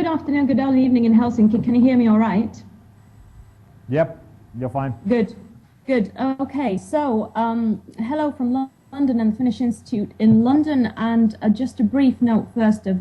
afternoon, good early evening in Helsinki. Can you hear me all right? Yep, you're fine. Good, good. Okay, so hello from London and the Finnish Institute in London, and just a brief note first of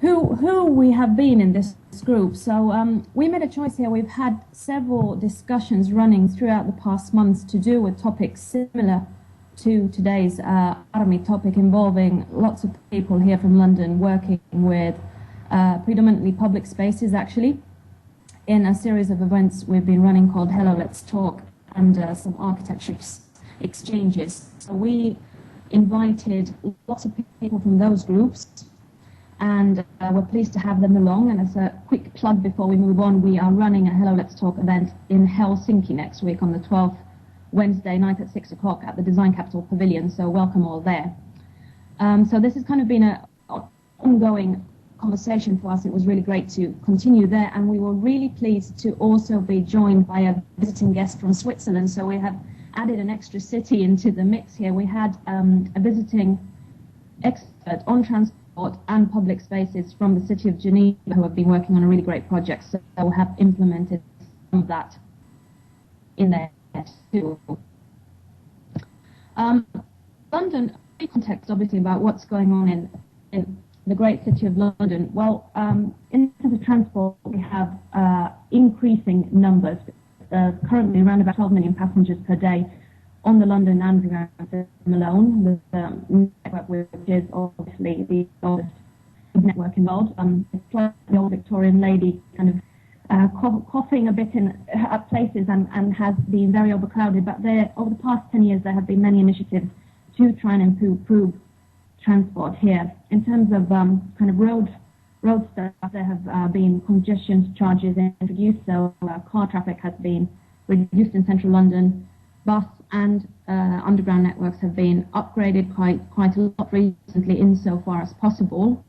who we have been in this group. So we made a choice here. We've had several discussions running throughout the past months to do with topics similar to today's Armi topic, involving lots of people here from London working with predominantly public spaces, actually, in a series of events we've been running called Hello, Let's Talk, and some architecture exchanges. So we invited lots of people from those groups, and we're pleased to have them along. And as a quick plug before we move on, we are running a Hello, Let's Talk event in Helsinki next week on the 12th, Wednesday night at 6 o'clock at the Design Capital Pavilion, so welcome all there. So this has kind of been an ongoing conversation for us. It was really great to continue there, and we were really pleased to also be joined by a visiting guest from Switzerland. So we have added an extra city into the mix here. We had a visiting expert on transport and public spaces from the city of Geneva who have been working on a really great project, so we have implemented some of that in there too. London, context obviously about what's going on in the great city of London. Well, in terms of transport, we have increasing numbers. Currently around about 12 million passengers per day on the London Underground system alone. The network, which is obviously the oldest network involved. It's like the old Victorian lady kind of coughing a bit at places and has been very overcrowded. But over the past 10 years, there have been many initiatives to try and improve transport here. In terms of kind of road stuff, there have been congestion charges introduced, so car traffic has been reduced in central London. Bus and underground networks have been upgraded quite a lot recently, insofar as possible.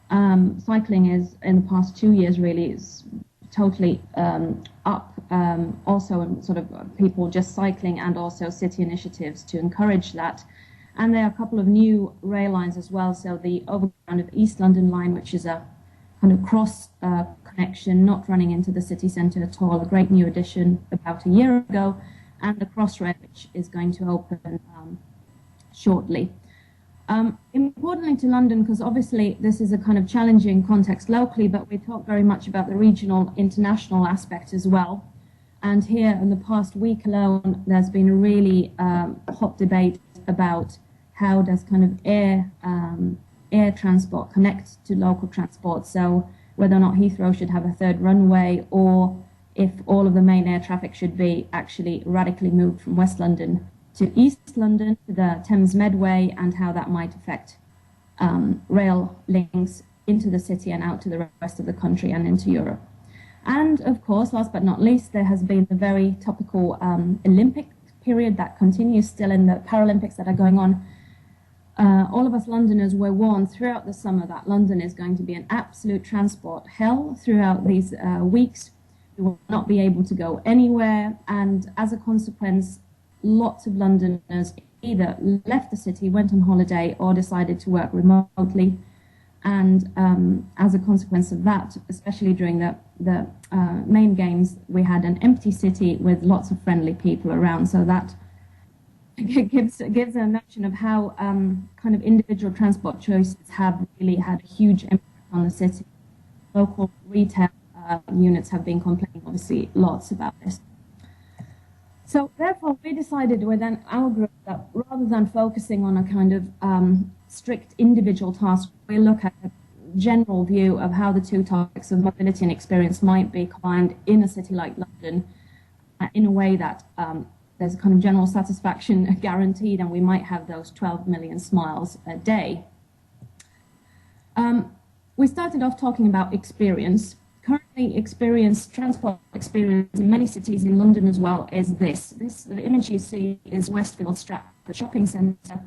Cycling is, in the past 2 years, really is totally up. Also, sort of people just cycling, and also city initiatives to encourage that. And there are a couple of new rail lines as well. So the Overground of East London line, which is a kind of cross connection, not running into the city centre at all, a great new addition about a year ago, and the Crossrail, which is going to open shortly. Importantly to London, because obviously this is a kind of challenging context locally, but we talk very much about the regional, international aspect as well. And here in the past week alone, there's been a really hot debate about how does kind of air transport connect to local transport. So whether or not Heathrow should have a third runway, or if all of the main air traffic should be actually radically moved from West London to East London, to the Thames Medway, and how that might affect rail links into the city and out to the rest of the country and into Europe. And of course, last but not least, there has been the very topical Olympic period that continues still in the Paralympics that are going on. All of us Londoners were warned throughout the summer that London is going to be an absolute transport hell throughout these weeks. We will not be able to go anywhere, and as a consequence, lots of Londoners either left the city, went on holiday, or decided to work remotely. And as a consequence of that, especially during the main games, we had an empty city with lots of friendly people around. So that gives a notion of how kind of individual transport choices have really had a huge impact on the city. Local retail units have been complaining, obviously, lots about this. So therefore, we decided within our group that rather than focusing on a kind of strict individual task, we look at a general view of how the two topics of mobility and experience might be combined in a city like London in a way that there's a kind of general satisfaction guaranteed, and we might have those 12 million smiles a day. We started off talking about experience. Currently, transport experience in many cities, in London as well, is this. The image you see is Westfield Stratford Shopping Centre,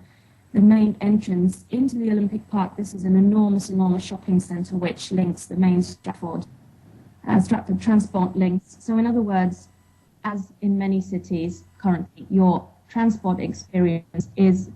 the main entrance into the Olympic Park. This is an enormous shopping centre which links the main Stratford transport links. So in other words, as in many cities currently, your transport experience is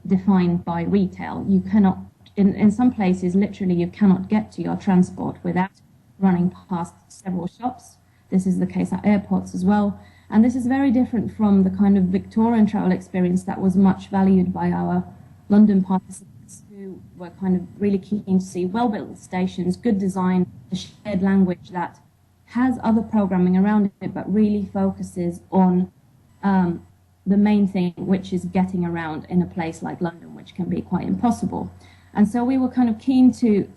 defined by retail. You cannot in some places, literally, you cannot get to your transport without running past several shops. This is the case at airports as well. And this is very different from the kind of Victorian travel experience that was much valued by our London participants, who were kind of really keen to see well-built stations, good design, a shared language that has other programming around it, but really focuses on the main thing, which is getting around in a place like London, which can be quite impossible. And so we were kind of keen to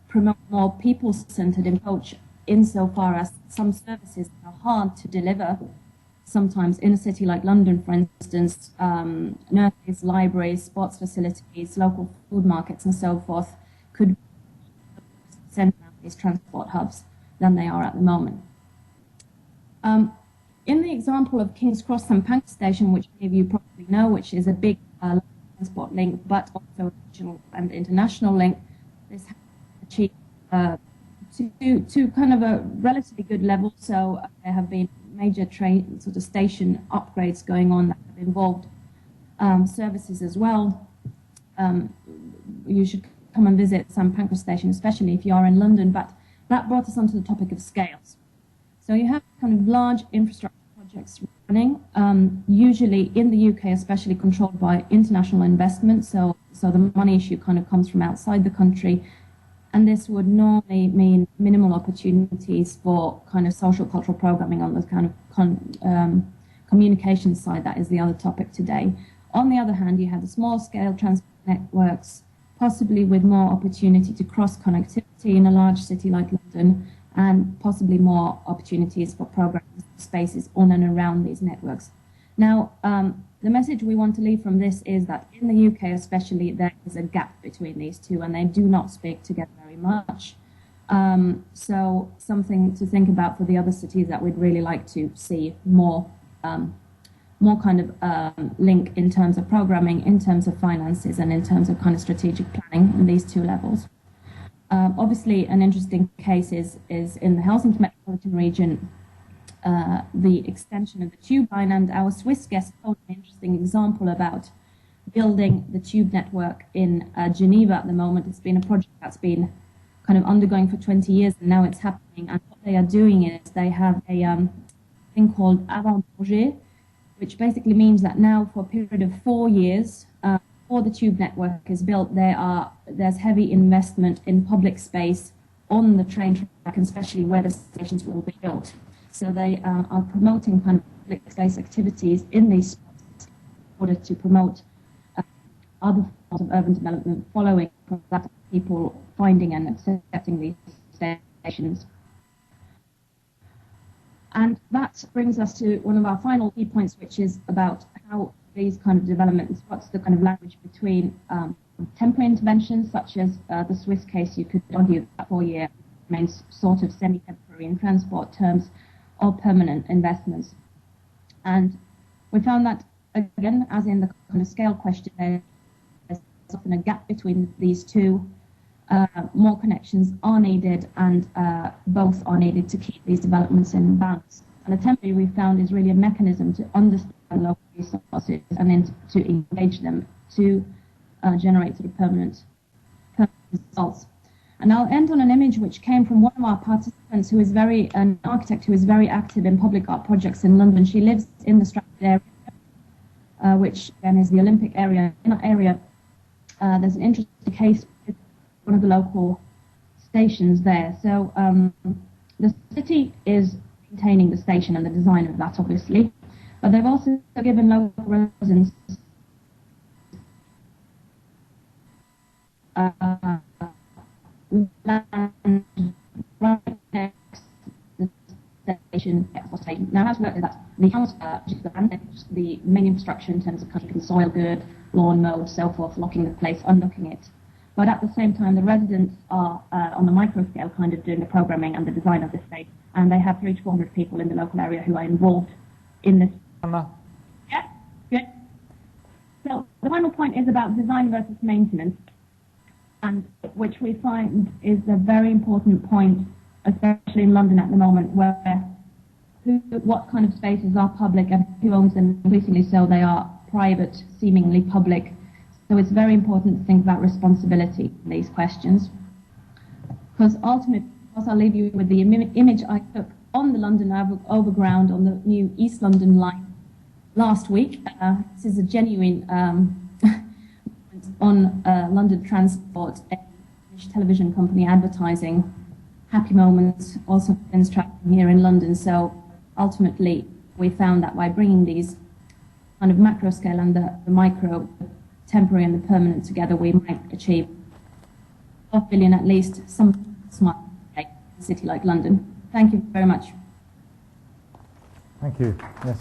promote more people-centered approach insofar as some services are hard to deliver. Sometimes in a city like London, for instance, nurseries, libraries, sports facilities, local food markets, and so forth could send out these transport hubs than they are at the moment. In the example of King's Cross and Pancras Station, which many of you probably know, which is a big transport link, but also a regional and international link, this has achieved to kind of a relatively good level. So there have been major train sort of station upgrades going on that have involved services as well. You should come and visit St Pancras Station, especially if you are in London. But that brought us onto the topic of scales. So you have kind of large infrastructure projects running, usually in the UK, especially controlled by international investment. So the money issue kind of comes from outside the country. And this would normally mean minimal opportunities for kind of social cultural programming on the kind of communication side. That is the other topic today. On the other hand, you have the small scale transport networks, possibly with more opportunity to cross connectivity in a large city like London, and possibly more opportunities for programming spaces on and around these networks. Now, the message we want to leave from this is that in the UK especially, there is a gap between these two, and they do not speak together very much. So something to think about for the other cities that we'd really like to see more kind of link in terms of programming, in terms of finances, and in terms of kind of strategic planning in these two levels. Obviously, an interesting case is in the Helsinki metropolitan region, the extension of the tube line, and our Swiss guest told an interesting example about building the tube network in Geneva at the moment. It's been a project that's been kind of undergoing for 20 years, and now it's happening. And what they are doing is they have a thing called avant-projet, which basically means that now for a period of 4 years, before the tube network is built, there's heavy investment in public space on the train track, and especially where the stations will be built. So they are promoting kind of public space activities in these spots in order to promote other forms of urban development following from that, people finding and accepting these stations. And that brings us to one of our final key points, which is about how these kind of developments, what's the kind of language between temporary interventions, such as the Swiss case, you could argue that 4 year remains sort of semi-temporary in transport terms, or permanent investments. And we found that, again, as in the kind of scale question, there's often a gap between these two. More connections are needed, and both are needed to keep these developments in balance. And the temporary, we found, is really a mechanism to understand local resources and then to engage them to generate sort of permanent results. And I'll end on an image which came from one of our participants, who is an architect who is very active in public art projects in London. She lives in the Stratford area, which again is the Olympic area. In that area, there's an interesting case with one of the local stations there. So the city is maintaining the station and the design of that, obviously, but they've also given local residents land right next to the station. Now, as well as that, the house, which is the land, the main infrastructure in terms of cutting soil good, lawn mowed, so forth, locking the place, unlocking it. But at the same time, the residents are on the micro scale kind of doing the programming and the design of the space, and they have 300 to 400 people in the local area who are involved in this. Hanna? Yeah, good. So the final point is about design versus maintenance, and which we find is a very important point, especially in London at the moment, where what kind of spaces are public and who owns them. Increasingly so, they are private, seemingly public So it's very important to think about responsibility in these questions. Because ultimately, I'll leave you with the image I took on the London Overground on the new East London line last week. This is a genuine on London Transport, a Finnish television company advertising happy moments, also friends traveling here in London. So ultimately, we found that by bringing these kind of macro scale and the micro, temporary and the permanent together, we might achieve 12 billion at least, some smart in a city like London. Thank you very much. Thank you. Yes.